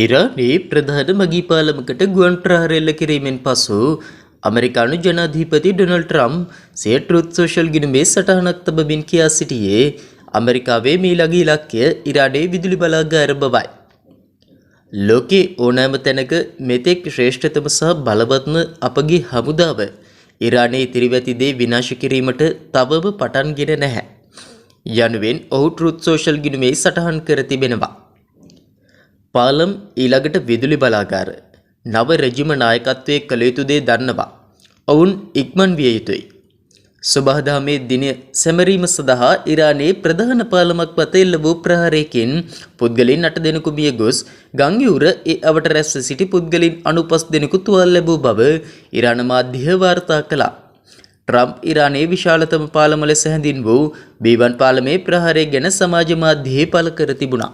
ඉරානයේ ප්‍රධාන මගී පාලමකට ගුවන් ප්‍රහාරය එල්ල කිරීමෙන් පසු අමරිකානු ජනාධිපති ඩොනල්ඩ් ට්‍රම්ප් සිය ට්‍රුත් සෝෂල් ගිණුමේ සටහනක් තබමින් කියා සිටියේ අමරිකාවේ මීළඟ ඉලක්කය ඉරානයේ විදුලි බලාගාර බවයි. ලෝකයේ ඕනෑම තැනක මෙතෙක් ශ්‍රේෂ්ඨතම සහ බලවත්ම අපගේ හමුදාව ඉරානයේ ඉතිරිව ඇති දේ විනාශ කිරීමට තවම පටන්ගෙන නැහැ යනුවෙන් ඔහු ට්‍රුත් සෝෂල් ගිණුමේ සටහන් කර තිබෙනවා. පාලම් ඊළඟට විදුලි බලාගාර නව රෙජිම නායකත්වයේ කළ යුතු දේ දන්නවා. ඔවුන් ඉක්මන් විය යුතුයි. සුබහදාමේ දිනය සැමරීම සඳහා ඉරානයේ ප්‍රධාන පාලමක් මත එල්ල වූ ප්‍රහාරයකින් පුද්ගලයන් 8 දෙනෙකු මිය ගොස් ගංගිවුර ඒ අවට රැස්ව සිටි පුද්ගලයන් 95 දෙනෙකු තුවාල ලැබූ බව ඉරාන මාධ්‍ය වාර්තා කළා. ට්‍රම්ප් ඉරානයේ විශාලතම පාලම ලෙස හැඳින් වූ B1 පාලමේ ප්‍රහාරය ගැන සමාජ මාධ්‍යයේ පළ කර තිබුණා.